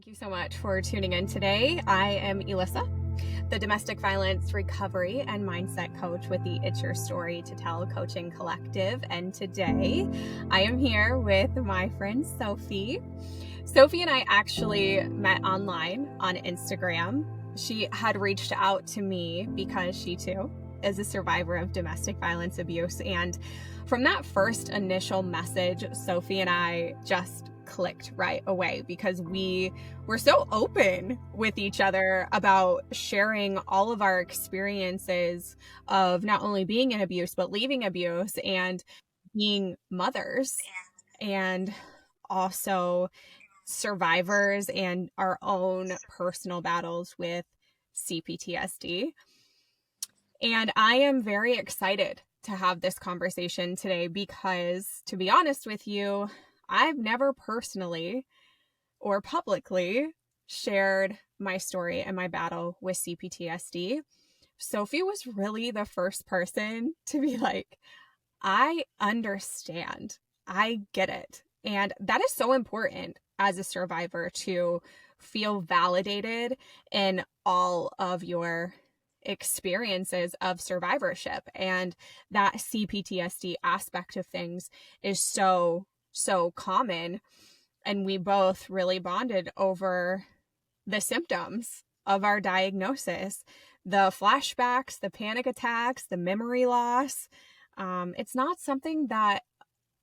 Thank you so much for tuning in today. I am Elissa, the domestic violence recovery and mindset coach with the It's Your Story to Tell coaching collective. And today I am here with my friend Sophie. Sophie and I actually met online on Instagram. She had reached out to me because she too is a survivor of domestic violence abuse. And from that first initial message, Sophie and I just clicked right away because we were so open with each other about sharing all of our experiences of not only being in abuse, but leaving abuse and being mothers and also survivors and our own personal battles with CPTSD. And I am very excited to have this conversation today because, to be honest with you, I've never personally or publicly shared my story and my battle with CPTSD. Sophie was really the first person to be like, I understand. I get it. And that is so important as a survivor to feel validated in all of your experiences of survivorship. And that CPTSD aspect of things is so common. And we both really bonded over the symptoms of our diagnosis, the flashbacks, the panic attacks, the memory loss. It's not something that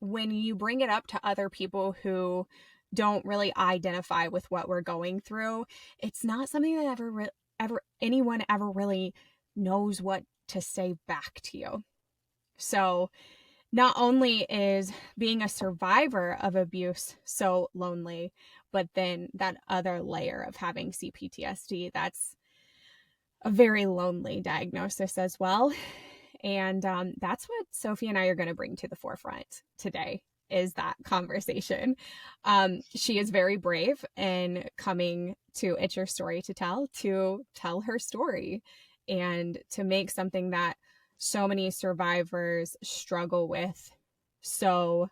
when you bring it up to other people who don't really identify with what we're going through, it's not something that anyone ever really knows what to say back to you. So not only is being a survivor of abuse so lonely, but then that other layer of having CPTSD, that's a very lonely diagnosis as well. And that's what Sophie and I are going to bring to the forefront today, is that conversation. She is very brave in coming to It's Your Story to tell her story and to make something that so many survivors struggle with so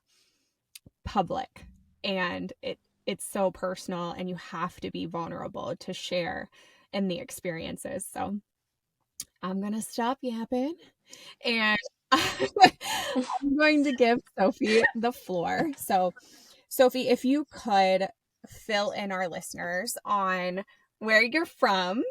public. And it's so personal, and you have to be vulnerable to share in the experiences. So I'm going to stop yapping and I'm going to give Sophie the floor. So, Sophie, if you could fill in our listeners on where you're from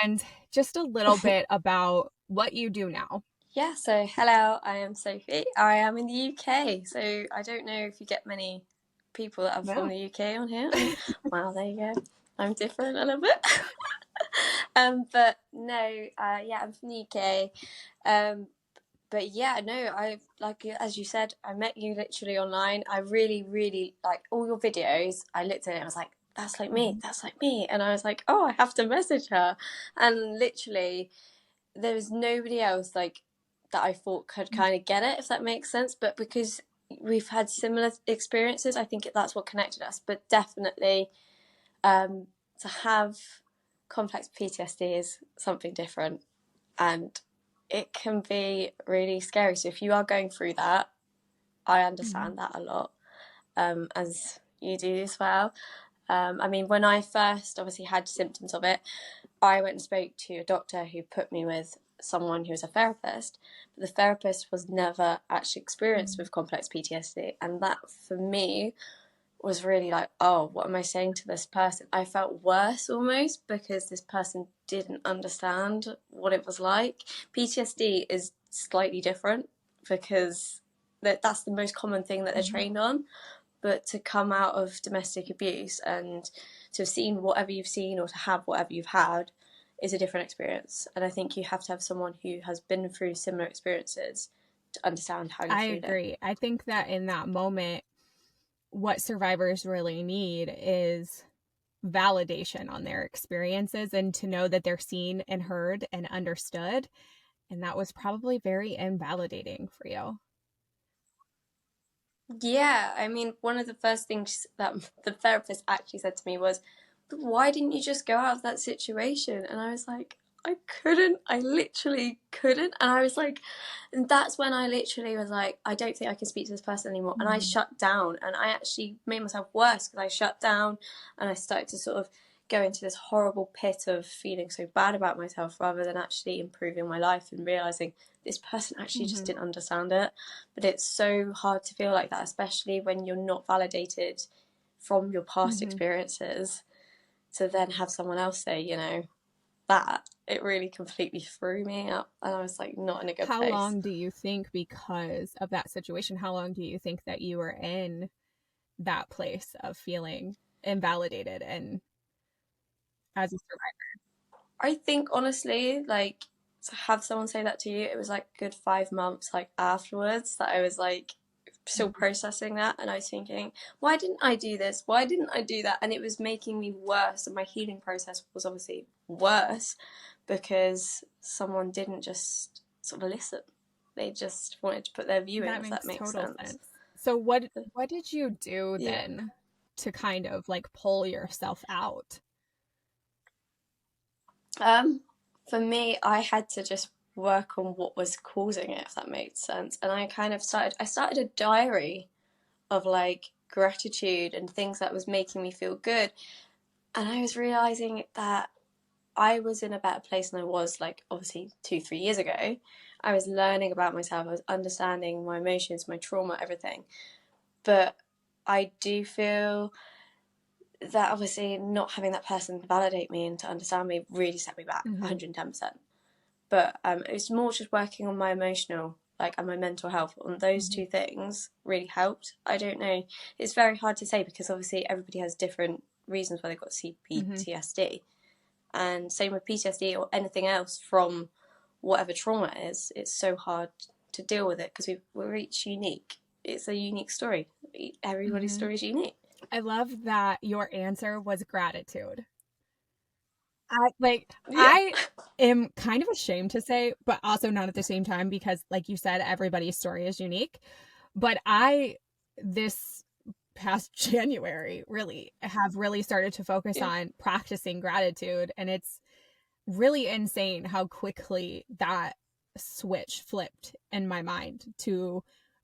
and just a little bit about what you do now. Yeah, so hello, I am Sophie. I am in the UK, so I don't know if you get many people that are from the UK on here. Wow, there you go. I'm different a little bit. But no, I'm from the UK. But yeah, no, I like, as you said, I met you literally online. I really, really like all your videos. I looked at it and I was like, that's like me, that's like me. And I was like, oh, I have to message her. And literally, there was nobody else like that I thought could kind of get it, if that makes sense. But because we've had similar experiences, I think that's what connected us. But definitely to have complex PTSD is something different, and it can be really scary. So if you are going through that, I understand that a lot, as you do as well. I mean, when I first obviously had symptoms of it, I went and spoke to a doctor who put me with someone who was a therapist, but the therapist was never actually experienced with complex PTSD. And that for me was really like, oh, what am I saying to this person? I felt worse almost because this person didn't understand what it was like. PTSD is slightly different because that's the most common thing that they're trained on. But to come out of domestic abuse and to have seen whatever you've seen or to have whatever you've had is a different experience. And I think you have to have someone who has been through similar experiences to understand how you feel. I agree. I think that in that moment, what survivors really need is validation on their experiences and to know that they're seen and heard and understood. And that was probably very invalidating for you. Yeah, I mean, one of the first things that the therapist actually said to me was, but why didn't you just go out of that situation? And I was like, I literally couldn't. And I was like, and that's when I literally was like, I don't think I can speak to this person anymore. And I shut down, and I actually made myself worse because I shut down and I started to sort of go into this horrible pit of feeling so bad about myself rather than actually improving my life and realizing this person actually just didn't understand it. But it's so hard to feel like that, especially when you're not validated from your past experiences, to then have someone else say, you know, that it really completely threw me up, and I was like not in a good place. How long do you think, because of that situation, how long do you think that you were in that place of feeling invalidated and as a survivor? I think honestly, like, to have someone say that to you, it was like a good 5 months like afterwards that I was like still processing that, and I was thinking, why didn't I do this, why didn't I do that? And it was making me worse, and my healing process was obviously worse because someone didn't just sort of listen, they just wanted to put their view in, if that makes sense. So what did you do then to kind of like pull yourself out? For me, I had to just work on what was causing it, if that made sense. And I kind of started a diary of like gratitude and things that was making me feel good. And I was realizing that I was in a better place than I was, like, obviously 2-3 years ago. I was learning about myself, I was understanding my emotions, my trauma, everything. But I do feel that obviously not having that person validate me and to understand me really set me back 110%. But it was more just working on my emotional, like, and my mental health. On those two things really helped. I don't know. It's very hard to say because obviously everybody has different reasons why they've got PTSD. And same with PTSD or anything else from whatever trauma it is. It's so hard to deal with it because we're each unique. It's a unique story. Everybody's story is unique. I love that your answer was gratitude. I am kind of ashamed to say, but also not at the same time, because like you said, everybody's story is unique. But this past January, have really started to focus on practicing gratitude. And it's really insane how quickly that switch flipped in my mind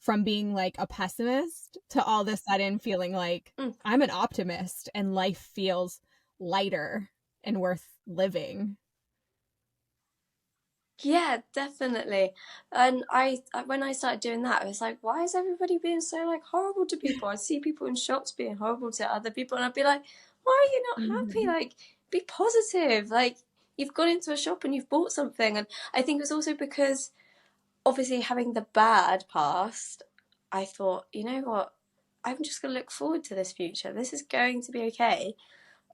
from being like a pessimist to all of a sudden feeling like I'm an optimist and life feels lighter and worth living. Yeah, definitely. And when I started doing that, I was like, why is everybody being so like horrible to people? I see people in shops being horrible to other people, and I'd be like, why are you not happy? Like, be positive. Like, you've gone into a shop and you've bought something. And I think it was also because obviously having the bad past, I thought, you know what? I'm just going to look forward to this future. This is going to be okay.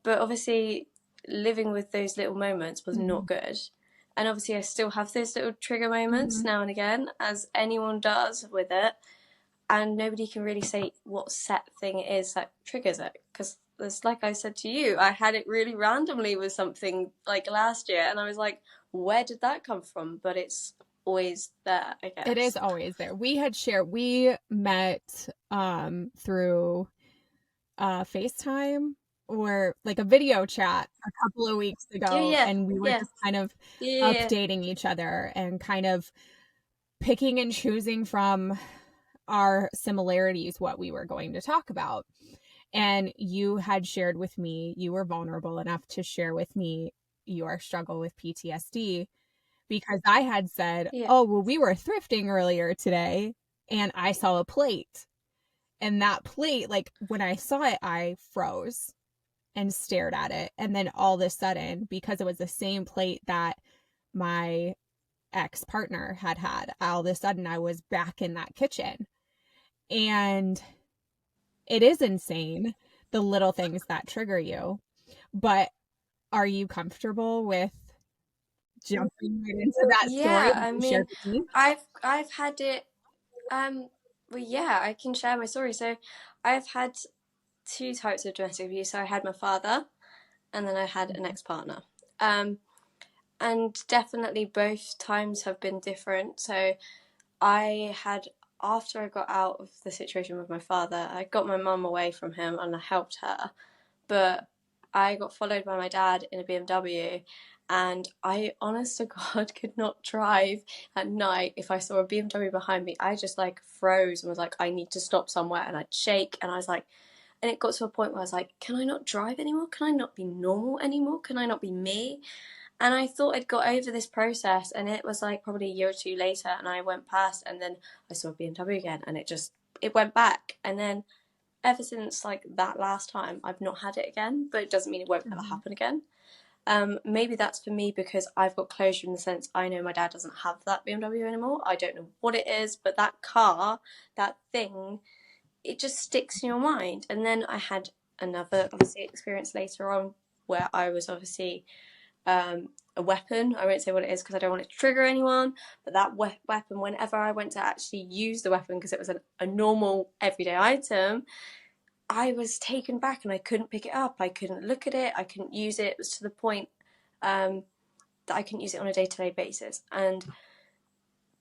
But obviously, living with those little moments was not good. And obviously, I still have those little trigger moments now and again, as anyone does with it. And nobody can really say what set thing it is that triggers it. Because, like I said to you, I had it really randomly with something like last year. And I was like, where did that come from? But it's always there, I guess. It is always there. We met through FaceTime or like a video chat a couple of weeks ago, and we were just kind of updating each other and kind of picking and choosing from our similarities what we were going to talk about. And you had shared with me, you were vulnerable enough to share with me your struggle with PTSD, because I had said, oh, well, we were thrifting earlier today and I saw a plate. And that plate, like when I saw it, I froze and stared at it. And then all of a sudden, because it was the same plate that my ex-partner had, all of a sudden I was back in that kitchen. And it is insane, the little things that trigger you. But are you comfortable with jumping right into that story? I mean, I've had it. Well, yeah, I can share my story. So, I've had 2 types of domestic abuse. So I had my father, and then I had an ex-partner. And definitely both times have been different. So I had, after I got out of the situation with my father, I got my mum away from him and I helped her. But I got followed by my dad in a BMW, And I, honest to God, could not drive at night. If I saw a BMW behind me, I just like froze and was like, I need to stop somewhere. And I'd shake, and I was like, and it got to a point where I was like, can I not drive anymore? Can I not be normal anymore? Can I not be me? And I thought I'd got over this process, and it was like probably a year or two later, and I went past, and then I saw a BMW again, and it went back. And then ever since like that last time, I've not had it again, but it doesn't mean it won't ever happen again. Maybe that's for me because I've got closure in the sense I know my dad doesn't have that BMW anymore. I don't know what it is, but that car, that thing, it just sticks in your mind. And then I had another obviously experience later on where I was obviously a weapon. I won't say what it is because I don't want it to trigger anyone, but that weapon, whenever I went to actually use the weapon because it was a normal everyday item, I was taken back and I couldn't pick it up. I couldn't look at it. I couldn't use it. It was to the point that I couldn't use it on a day-to-day basis. And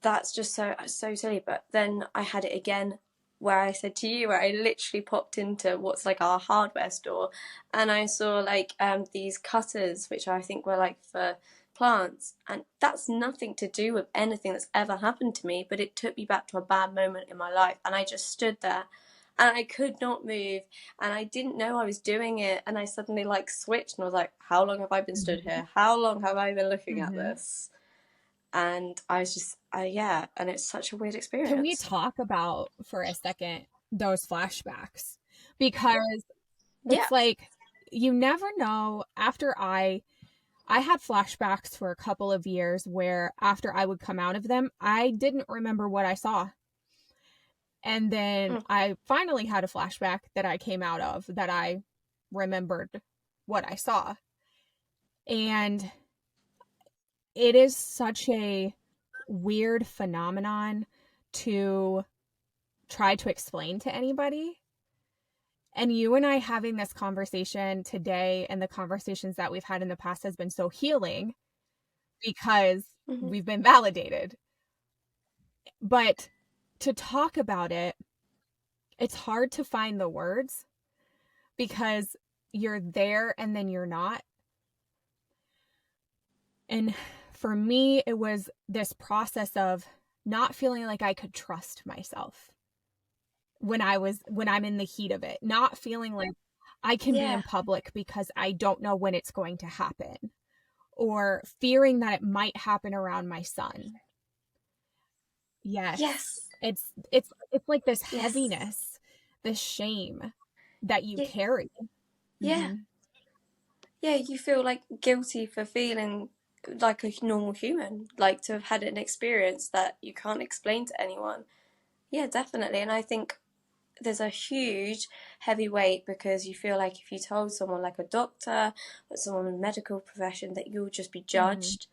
that's just so silly. But then I had it again where I said to you, where I literally popped into what's like our hardware store, and I saw like these cutters, which I think were like for plants, and that's nothing to do with anything that's ever happened to me, but it took me back to a bad moment in my life, and I just stood there and I could not move, and I didn't know I was doing it, and I suddenly like switched and was like, how long have I been stood here? How long have I been looking at this? And I was just yeah, and it's such a weird experience. Can we talk about for a second those flashbacks? Because it's like you never know. After I had flashbacks for a couple of years where after I would come out of them, I didn't remember what I saw. And then I finally had a flashback that I came out of that I remembered what I saw. And it is such a weird phenomenon to try to explain to anybody. And you and I having this conversation today and the conversations that we've had in the past has been so healing because we've been validated. But to talk about it, it's hard to find the words because you're there and then you're not. And for me, it was this process of not feeling like I could trust myself when I'm in the heat of it, not feeling like I can be in public because I don't know when it's going to happen, or fearing that it might happen around my son. Yes. It's like this heaviness, this shame that you carry. Yeah. Yeah, you feel like guilty for feeling like a normal human, like to have had an experience that you can't explain to anyone. Yeah, definitely. And I think there's a huge heavy weight because you feel like if you told someone like a doctor or someone in the medical profession that you'll just be judged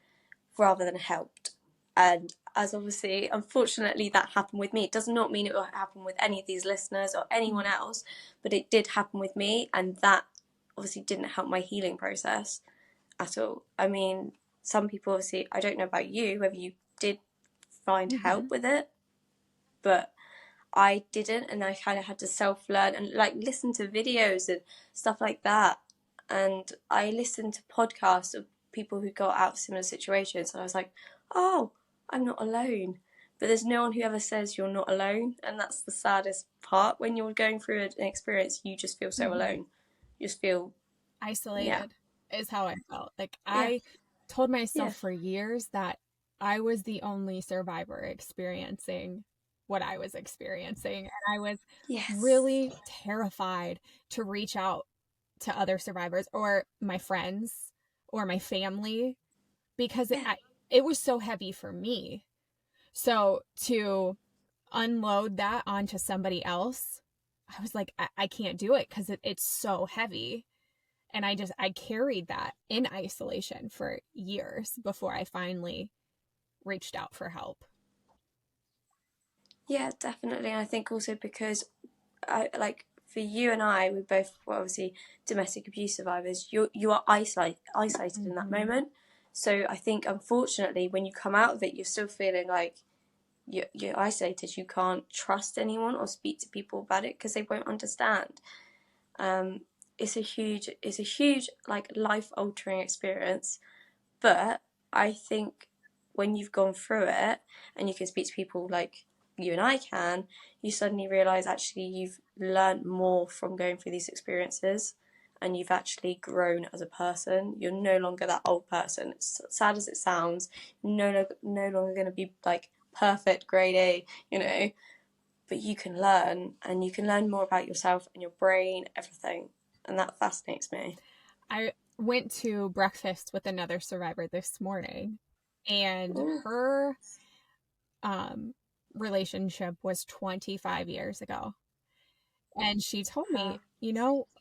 rather than helped. And as obviously, unfortunately, that happened with me. It does not mean it will happen with any of these listeners or anyone else, but it did happen with me, and that obviously didn't help my healing process at all. I mean, some people obviously, I don't know about you, whether you did find help with it, but I didn't, and I kind of had to self-learn and like listen to videos and stuff like that. And I listened to podcasts of people who got out of similar situations, and I was like, oh, I'm not alone. But there's no one who ever says you're not alone, and that's the saddest part. When you're going through an experience, you just feel so alone. You just feel isolated is how I felt. Like I told myself for years that I was the only survivor experiencing what I was experiencing. And I was really terrified to reach out to other survivors or my friends or my family because it was so heavy for me. So to unload that onto somebody else, I was like, I can't do it because it's so heavy. And I carried that in isolation for years before I finally reached out for help. Yeah, definitely. And I think also because for you and I, we both were obviously domestic abuse survivors. You are isolated in that moment. So I think unfortunately when you come out of it, you're still feeling like you're isolated. You can't trust anyone or speak to people about it because they won't understand. It's a huge like life altering experience, But I think when you've gone through it and you can speak to people like you and I can, you suddenly realize actually you've learned more from going through these experiences, and you've actually grown as a person. You're no longer that old person. It's sad as it sounds, no longer going to be like perfect grade A, but you can learn, and you can learn more about yourself and your brain, everything. And that fascinates me. I went to breakfast with another survivor this morning, and her relationship was 25 years ago. And she told me,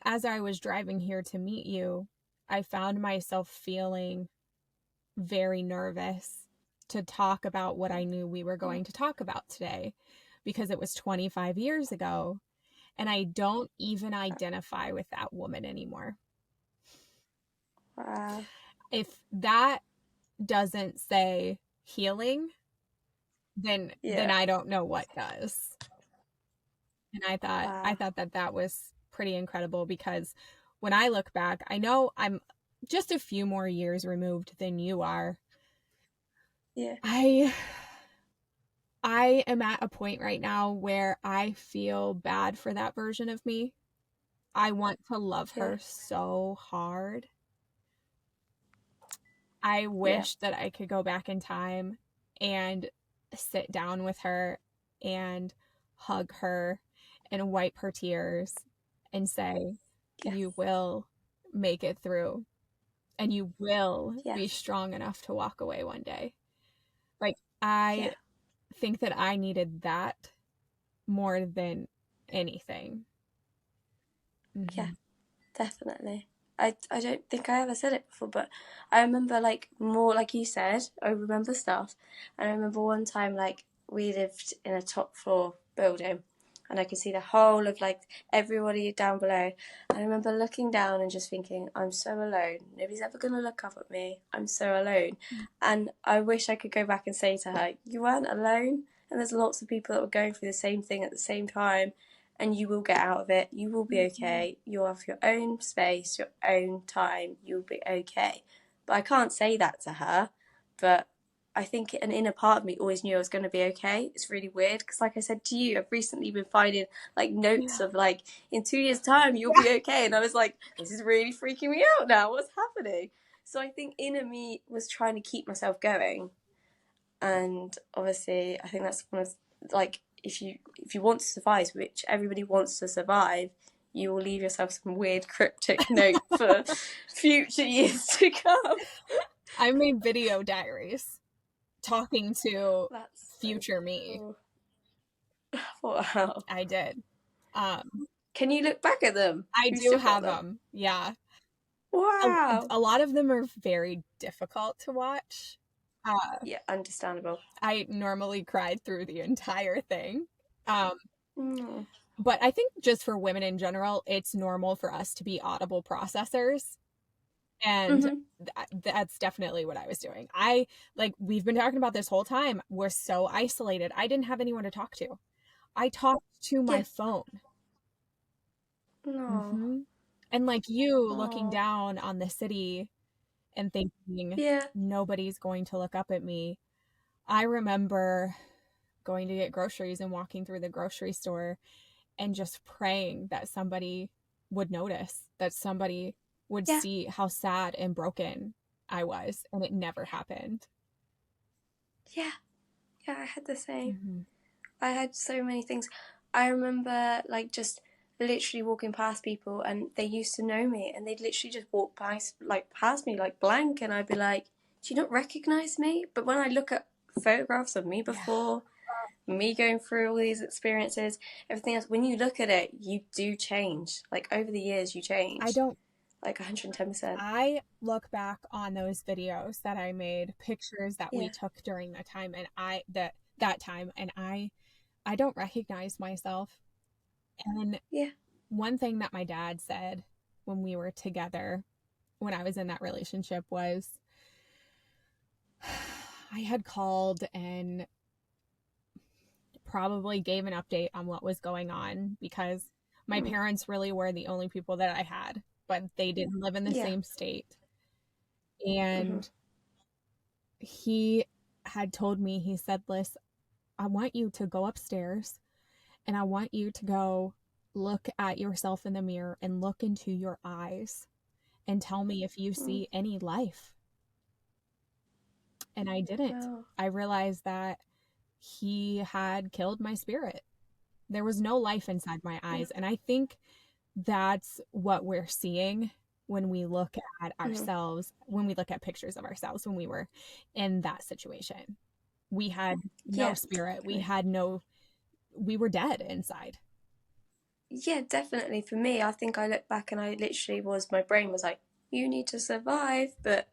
as I was driving here to meet you, I found myself feeling very nervous to talk about what I knew we were going to talk about today because it was 25 years ago, and I don't even identify with that woman anymore. Wow. If that doesn't say healing, then I don't know what does. And I thought that was pretty incredible, because when I look back, I know I'm just a few more years removed than you are. Yeah. I am at a point right now where I feel bad for that version of me. I want to love her so hard. I wish that I could go back in time and sit down with her and hug her and wipe her tears and say, you will make it through, and you will be strong enough to walk away one day. Like, I think that I needed that more than anything. Mm-hmm. Yeah, definitely. I don't think I ever said it before, but I remember, like, more like you said, I remember stuff. And I remember one time, like, we lived in a top floor building, and I could see the whole of, like, everybody down below. And I remember looking down and just thinking, I'm so alone. Nobody's ever going to look up at me. I'm so alone. And I wish I could go back and say to her, you weren't alone. And there's lots of people that were going through the same thing at the same time. And you will get out of it. You will be okay. You'll have your own space, your own time. You'll be okay. But I can't say that to her. But I think an inner part of me always knew I was going to be okay. It's really weird because, like I said to you, I've recently been finding like notes of like, in 2 years' time, you'll be okay. And I was like, this is really freaking me out now. What's happening? So I think inner me was trying to keep myself going. And obviously, I think that's one of, like, if you want to survive, which everybody wants to survive, you will leave yourself some weird cryptic note for future years to come. I made video diaries talking to future me. Cool. Wow. I did. Can you look back at them? I do have them. Yeah. Wow. A lot of them are very difficult to watch. Yeah, understandable. I normally cried through the entire thing. But I think just for women in general, it's normal for us to be audible processors. And that's definitely what I was doing. We've been talking about this whole time, we're so isolated. I didn't have anyone to talk to. I talked to my phone. No. Mm-hmm. And like you looking down on the city and thinking, nobody's going to look up at me. I remember going to get groceries and walking through the grocery store and just praying that somebody would notice, that somebody would see how sad and broken I was, and it never happened. Yeah, I had the same. I had so many things. I remember like just literally walking past people, and they used to know me, and they'd literally just walk past me like blank, and I'd be like, do you not recognize me? But when I look at photographs of me before, me going through all these experiences, everything else, when you look at it, you do change. Like over the years, you change. I don't like 110%. I look back on those videos that I made, pictures that we took during that time, and that time, and I don't recognize myself. And one thing that my dad said when we were together, when I was in that relationship, was I had called and probably gave an update on what was going on, because my parents really were the only people that I had, but they didn't live in the same state. And he had told me, he said, Liz, I want you to go upstairs and I want you to go look at yourself in the mirror and look into your eyes and tell me if you see any life. And I didn't. Wow. I realized that he had killed my spirit. There was no life inside my eyes. And I think that's what we're seeing when we look at ourselves, when we look at pictures of ourselves when we were in that situation. We had no spirit. We were dead inside. Yeah, definitely. For me, I think I look back and I literally my brain was like, you need to survive. But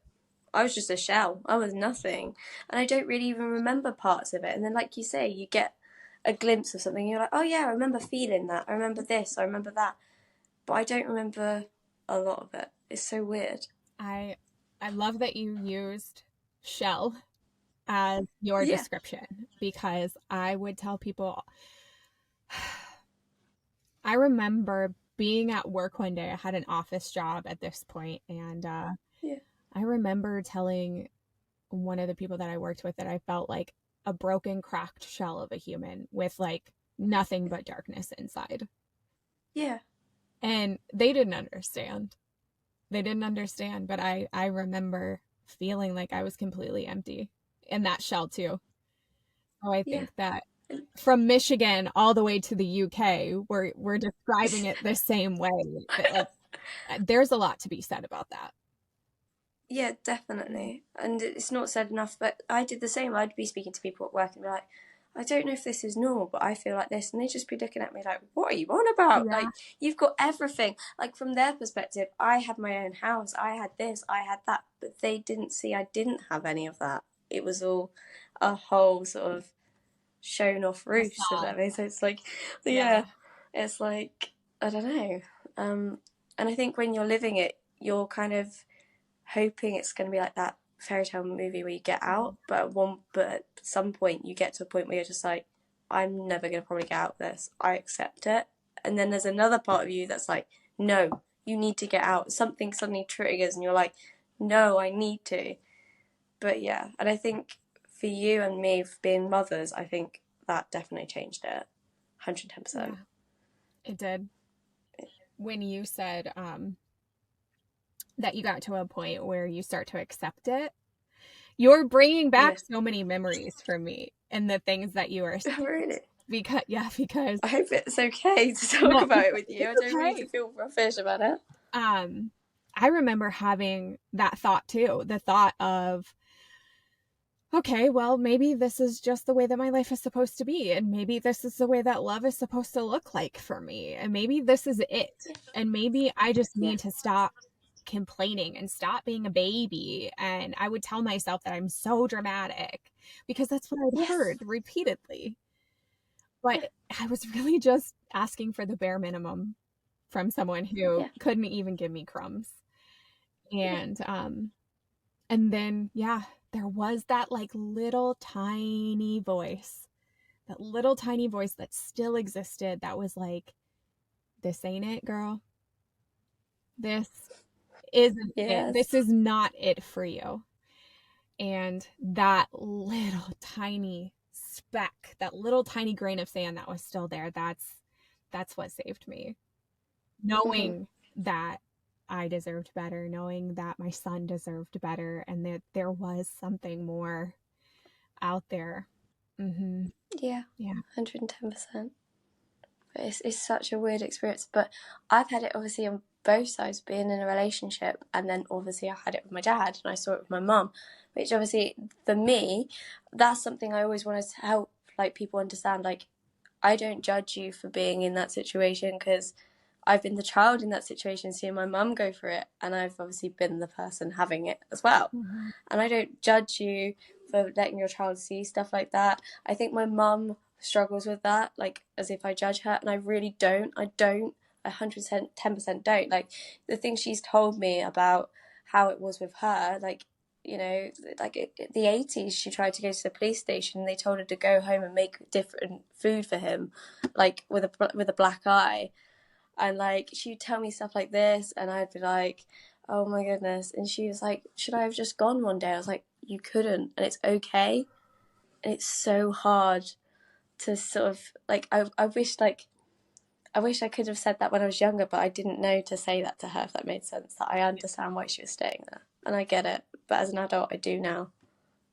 I was just a shell. I was nothing. And I don't really even remember parts of it. And then, like you say, you get a glimpse of something. You're like, oh, yeah, I remember feeling that. I remember this. I remember that. But I don't remember a lot of it. It's so weird. I love that you used shell as your description, because I would tell people, I remember being at work one day. I had an office job at this point, and I remember telling one of the people that I worked with that I felt like a broken, cracked shell of a human with like nothing but darkness inside. Yeah. And they didn't understand. But I remember feeling like I was completely empty in that shell too. So I think that from Michigan all the way to the UK, we're describing it the same way. Like, there's a lot to be said about that. Yeah, definitely. And it's not said enough, but I did the same. I'd be speaking to people at work and be like, I don't know if this is normal, but I feel like this. And they'd just be looking at me like, what are you on about? Yeah. Like, you've got everything. Like, from their perspective, I had my own house. I had this, I had that. But they didn't see I didn't have any of that. It was all a whole sort of shown off roost or whatever. So it's like, it's like, I don't know. And I think when you're living it, you're kind of hoping it's going to be like that fairy tale movie where you get out, but at some point you get to a point where you're just like, I'm never going to probably get out of this. I accept it. And then there's another part of you that's like, no, you need to get out. Something suddenly triggers and you're like, no, I need to. But yeah, and I think for you and me, for being mothers, I think that definitely changed it. 110%. Yeah, it did. When you said that you got to a point where you start to accept it, you're bringing back so many memories for me and the things that you are saying. Really? Because I hope it's okay to talk about it with you. I don't need to feel rubbish about it. I remember having that thought too, the thought of, okay, well, maybe this is just the way that my life is supposed to be, and maybe this is the way that love is supposed to look like for me, and maybe this is it, and maybe I just need to stop complaining and stop being a baby. And I would tell myself that I'm so dramatic because that's what I'd heard repeatedly. But I was really just asking for the bare minimum from someone who couldn't even give me crumbs. And then there was that like little tiny voice, that still existed, that was like, this ain't it, girl. This isn't it. This is not it for you. And that little tiny speck, that little tiny grain of sand that was still there, that's what saved me. Knowing that I deserved better, knowing that my son deserved better, and that there was something more out there. Yeah, 110%. It's such a weird experience, but I've had it obviously on both sides, being in a relationship, and then obviously I had it with my dad and I saw it with my mum, which obviously for me, that's something I always wanted to help like people understand. Like, I don't judge you for being in that situation, because I've been the child in that situation, seeing my mum go through it, and I've obviously been the person having it as well. And I don't judge you for letting your child see stuff like that. I think my mum struggles with that, like, as if I judge her, and I really don't. I 110% don't. Like, the things she's told me about how it was with her, like, you know, like the 80s, she tried to go to the police station and they told her to go home and make different food for him, like with a black eye. And like, she'd tell me stuff like this and I'd be like, oh my goodness. And she was like, should I have just gone one day? I was like, you couldn't, and it's okay. And it's so hard to sort of, like, I wish I could have said that when I was younger, but I didn't know to say that to her, if that made sense, that I understand why she was staying there. And I get it. But as an adult, I do now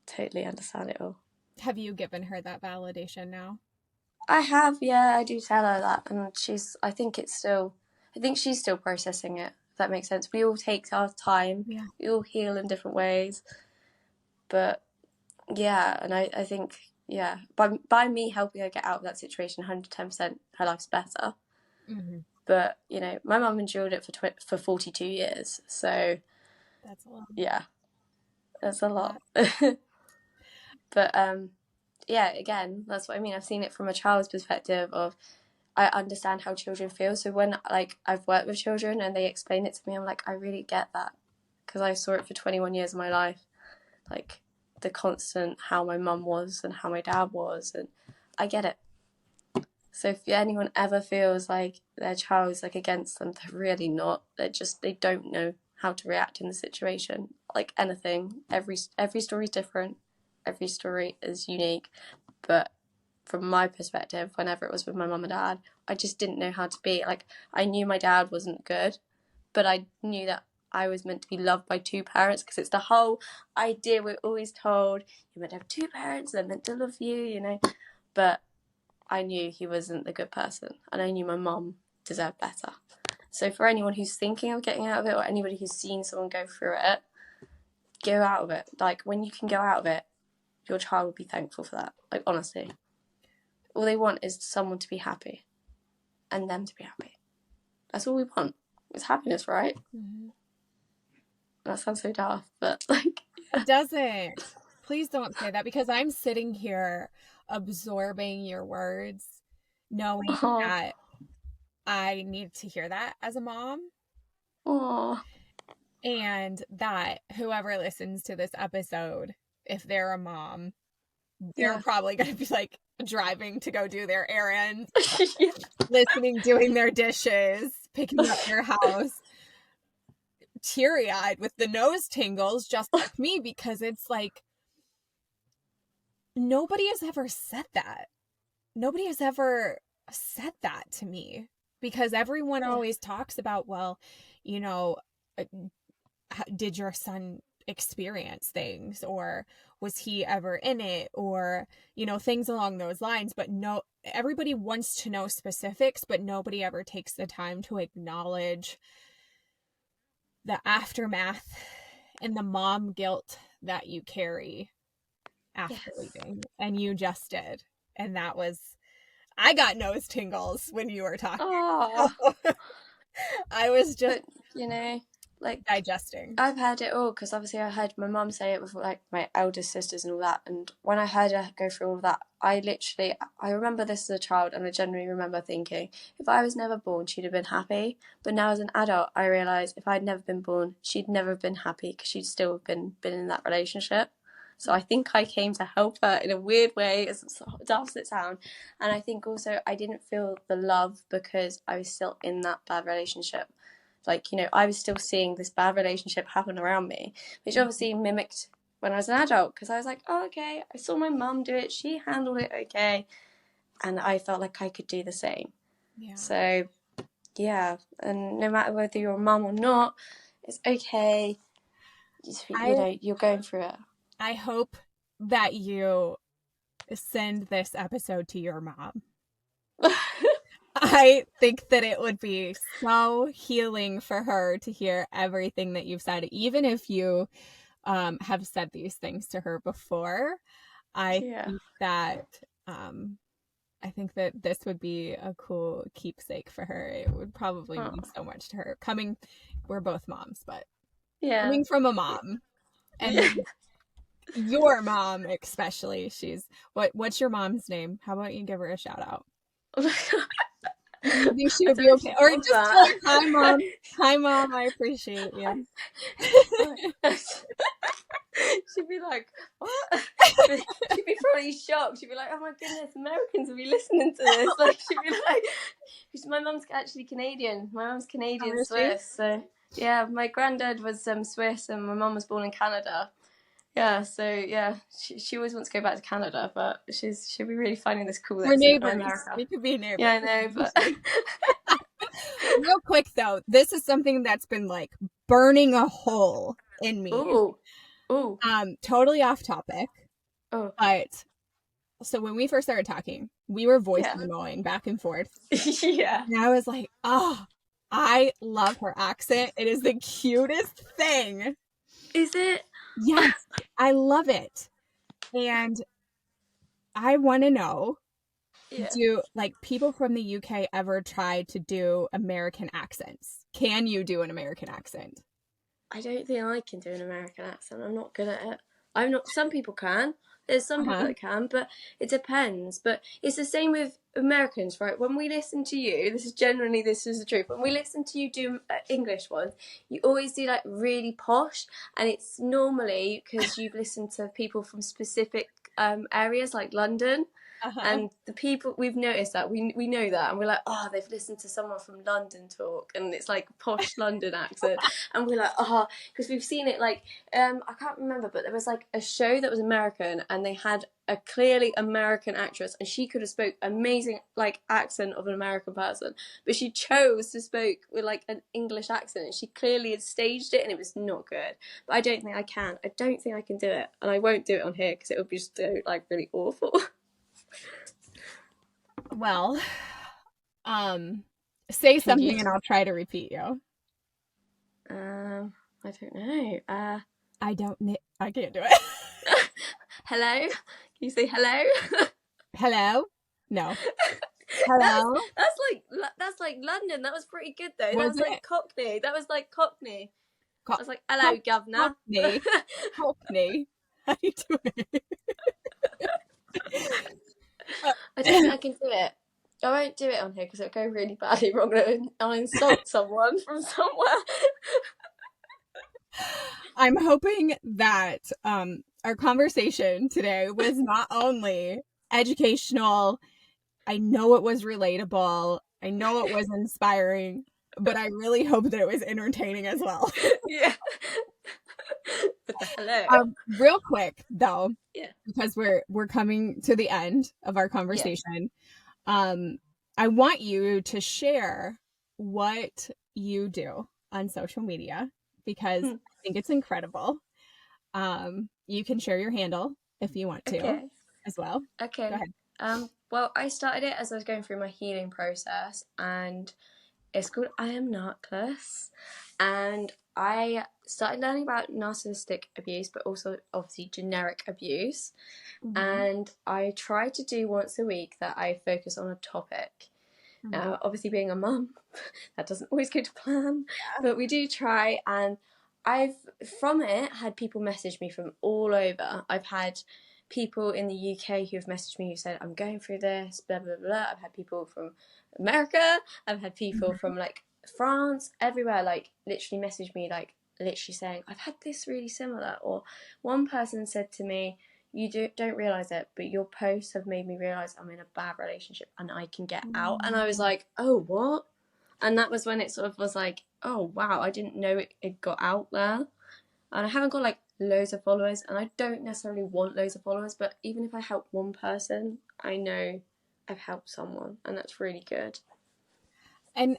totally understand it all. Have you given her that validation now? I have, yeah, I do tell her that. And I think she's still processing it, if that makes sense. We all take our time. Yeah. We all heal in different ways. But yeah, and I think, yeah, by me helping her get out of that situation, 110% her life's better. Mm-hmm. But, you know, my mum endured it for 42 years. So that's a lot. Yeah, that's a lot. But yeah, again, that's what I mean. I've seen it from a child's perspective of, I understand how children feel. So when, like, I've worked with children and they explain it to me, I'm like, I really get that, because I saw it for 21 years of my life, like the constant how my mum was and how my dad was, and I get it. So if anyone ever feels like their child is like against them, they're really not. They don't know how to react in the situation. Like anything, every story is different. Every story is unique. But from my perspective, whenever it was with my mum and dad, I just didn't know how to be. Like, I knew my dad wasn't good, but I knew that I was meant to be loved by two parents, because it's the whole idea we're always told, you're meant to have two parents, they're meant to love you, you know. But I knew he wasn't the good person, and I knew my mum deserved better. So for anyone who's thinking of getting out of it, or anybody who's seen someone go through it, go out of it. Like, when you can go out of it, your child will be thankful for that. Like, honestly. All they want is someone to be happy, and them to be happy. That's all we want. It's happiness, right? Mm-hmm. That sounds so daft, but like, yeah. It doesn't. Please don't say that, because I'm sitting here absorbing your words, knowing that I need to hear that as a mom. Aww. And that whoever listens to this episode, if they're a mom, they're probably going to be like driving to go do their errands, listening, doing their dishes, picking up their house, teary-eyed with the nose tingles, just like me, because it's like, nobody has ever said that. Nobody has ever said that to me, because everyone always talks about, well, you know, did your son experience things, or was he ever in it, or, you know, things along those lines. But no, everybody wants to know specifics, but nobody ever takes the time to acknowledge the aftermath and the mom guilt that you carry after leaving. And you just did. And that was, I got nose tingles when you were talking. I was just, but, you know, like, digesting. I've heard it all, because obviously I heard my mum say it with, like, my eldest sisters and all that. And when I heard her go through all of that, I remember this as a child, and I genuinely remember thinking, if I was never born, she'd have been happy. But now as an adult, I realise if I'd never been born, she'd never have been happy, because she'd still have been in that relationship. So I think I came to help her in a weird way, as daft as it sounds. And I think also I didn't feel the love because I was still in that bad relationship. Like, you know, I was still seeing this bad relationship happen around me, which obviously mimicked when I was an adult, because I was like, oh, okay, I saw my mum do it, she handled it okay, and I felt like I could do the same. Yeah. So, yeah, and no matter whether you're a mum or not, it's okay. You know, you're going through it. I hope that you send this episode to your mom. I think that it would be so healing for her to hear everything that you've said, even if you have said these things to her before. I think that this would be a cool keepsake for her. It would probably mean so much to her. We're both moms, but coming from a mom, and your mom especially, what's your mom's name? How about you give her a shout out? You think she would be okay? Or just tell her, hi mom. Hi mom, I appreciate you. She'd be like, what? She'd be probably shocked. She'd be like, oh my goodness, Americans will be listening to this. Like, she'd be like, my mum's actually Canadian. My mum's Canadian Swiss, so Yeah, my granddad was Swiss and my mum was born in Canada. Yeah, so yeah, she always wants to go back to Canada, but she'll be really finding this cool We're that's in neighbors. America. We could be neighbors. Yeah, I know, but real quick though, this is something that's been like burning a hole in me. ooh, Totally off topic, oh, but so when we first started talking, we were voice yeah, memoing back and forth. yeah. And I was like, oh, I love her accent. It is the cutest thing. Is it? Yes, I love it. And I want to know, Yeah. do like people from the UK ever try to do American accents? Can you do an American accent? I don't think I can do an American accent. I'm not good at it. I'm not. Some people can. There's some people Uh-huh. that can, but it depends. But it's the same with Americans, right? When we listen to you, this is the truth. When we listen to you do English ones, you always do like really posh, and it's normally because you've listened to people from specific areas like London. Uh-huh. And the people, we've noticed that we know that, and we're like, oh, they've listened to someone from London talk, and it's like posh London accent, and we're like, oh, because we've seen it like I can't remember, but there was like a show that was American, and they had a clearly American actress, and she could have spoke amazing like accent of an American person, but she chose to speak with like an English accent, and she clearly had staged it, and it was not good. But I don't think I can. I don't think I can do it, and I won't do it on here because it would be just like really awful. Well, say Can you? something and I'll try to repeat you. I don't know. I can't do it. Hello? Can you say hello? Hello? No. Hello? That's like London. That was pretty good though. That Was was it? like Cockney. That was like Cockney. Co- I was like, hello, governor. Cockney. Cockney. How you doing? I don't think I can do it. I won't do it on here because it'll go really badly wrong and I'll insult someone from somewhere. I'm hoping that our conversation today was not only educational, I know it was relatable, I know it was inspiring, but I really hope that it was entertaining as well. Yeah. With the hello. Real quick though, Yeah. because we're coming to the end of our conversation, I want you to share what you do on social media because I think it's incredible. You can share your handle if you want to as well. Okay. Go ahead. Well, I started it as I was going through my healing process, and it's called I Am Narkless. And I started learning about narcissistic abuse, but also obviously generic abuse. Mm-hmm. And I try to do once a week that I focus on a topic. Mm-hmm. Now, obviously being a mum, that doesn't always go to plan, but we do try. And I've, from it, had people message me from all over. I've had people in the UK who have messaged me who said, I'm going through this, blah, blah, blah. I've had people from America. I've had people from like France, everywhere, like literally message me, like literally saying, I've had this really similar. Or one person said to me, you don't realise it, but your posts have made me realise I'm in a bad relationship and I can get out. And I was like, oh, what? And that was when it sort of was like, oh, wow, I didn't know it got out there. And I haven't got like loads of followers, and I don't necessarily want loads of followers, but even if I help one person, I know I've helped someone, and that's really good. And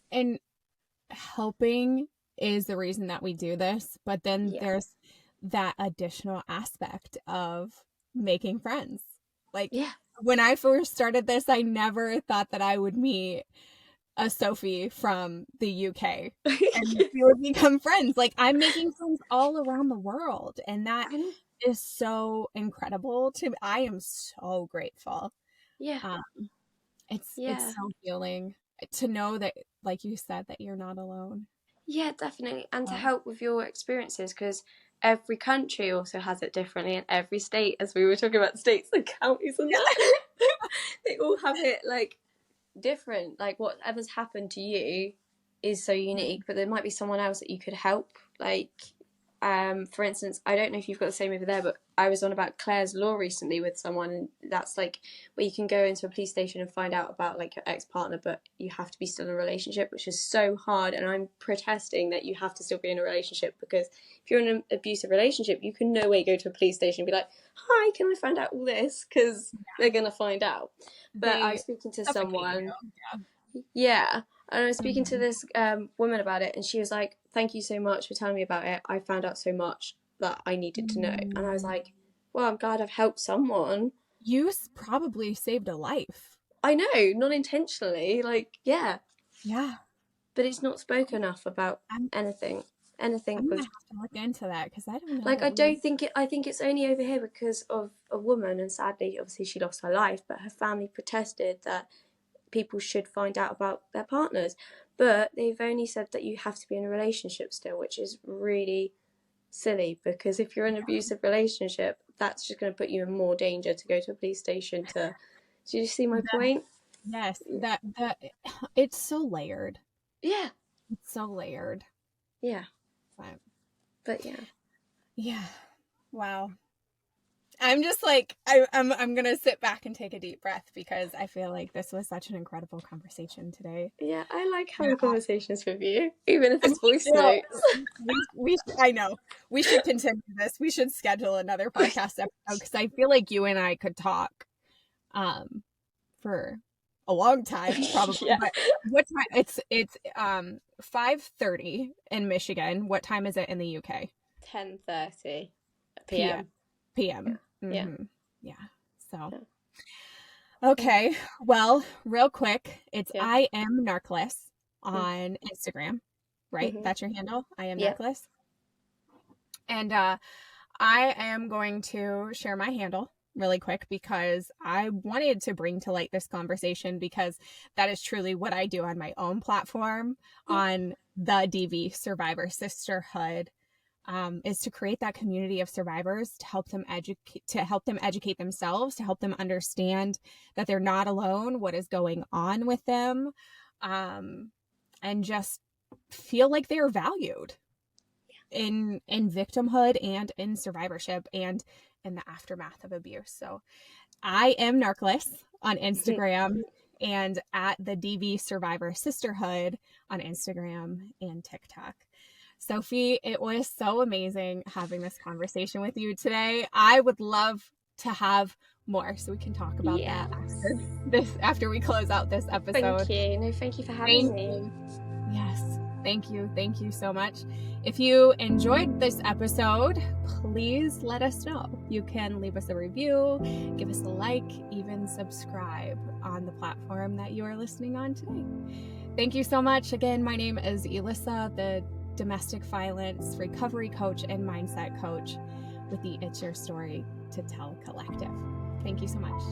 helping is the reason that we do this, but then there's that additional aspect of making friends. Like when I first started this, I never thought that I would meet a Sophie from the UK and we would become friends. Like I'm making friends all around the world, and that is so incredible to me. I am so grateful. It's so healing to know that, like you said, that you're not alone. Yeah, definitely. And to help with your experiences, because every country also has it differently, and every state, as we were talking about states and counties and that, they all have it like different. Like whatever's happened to you is so unique, but there might be someone else that you could help, like for instance, I don't know if you've got the same over there, but I was on about Clare's Law recently with someone, and that's like where you can go into a police station and find out about like your ex-partner, but you have to be still in a relationship, which is so hard. And I'm protesting that you have to still be in a relationship, because if you're in an abusive relationship, you can no way go to a police station and be like, hi, can I find out all this? Because they're going to find out. But I was speaking to someone. Yeah. And I was speaking to this woman about it, and she was like, thank you so much for telling me about it. I found out so much that I needed to know. And I was like, well, I'm glad I've helped someone. You probably saved a life. I know, not intentionally. Like, yeah. Yeah. But it's not spoken enough about anything. I'm gonna have to look into that, because I don't know. Like, I think it's only over here because of a woman, and sadly, obviously, she lost her life, but her family protested that people should find out about their partners, but they've only said that you have to be in a relationship still, which is really silly, because if you're in an abusive relationship, that's just going to put you in more danger to go to a police station to. Do you see my point? Yes, that it's so layered. Yeah, it's so layered. Yeah, but yeah, wow. I'm just like, I'm gonna sit back and take a deep breath, because I feel like this was such an incredible conversation today. Yeah, I like having conversations with you, even if it's voice notes. I know we should continue this. We should schedule another podcast episode, because I feel like you and I could talk for a long time, probably. Yeah. But what time? It's 5:30 in Michigan. What time is it in the UK? 10:30 p.m. p.m. Yeah. Mm-hmm. Yeah. So, okay. Well, real quick, it's I am Narkless on Instagram, right? Mm-hmm. That's your handle? I am Narkless. And I am going to share my handle really quick, because I wanted to bring to light this conversation, because that is truly what I do on my own platform, on the DV Survivor Sisterhood. Is to create that community of survivors, to help them educate themselves, to help them understand that they're not alone, what is going on with them, and just feel like they're valued in victimhood and in survivorship and in the aftermath of abuse. So I am Narkless on Instagram and at the DV Survivor Sisterhood on Instagram and TikTok. Sophie, it was so amazing having this conversation with you today. I would love to have more, so we can talk about that after we close out this episode. Thank you for having me. Yes, thank you. Thank you so much. If you enjoyed this episode, please let us know. You can leave us a review, give us a like, even subscribe on the platform that you are listening on today. Thank you so much. Again, my name is Elissa, the domestic violence recovery coach and mindset coach with the It's Your Story to Tell Collective. Thank you so much.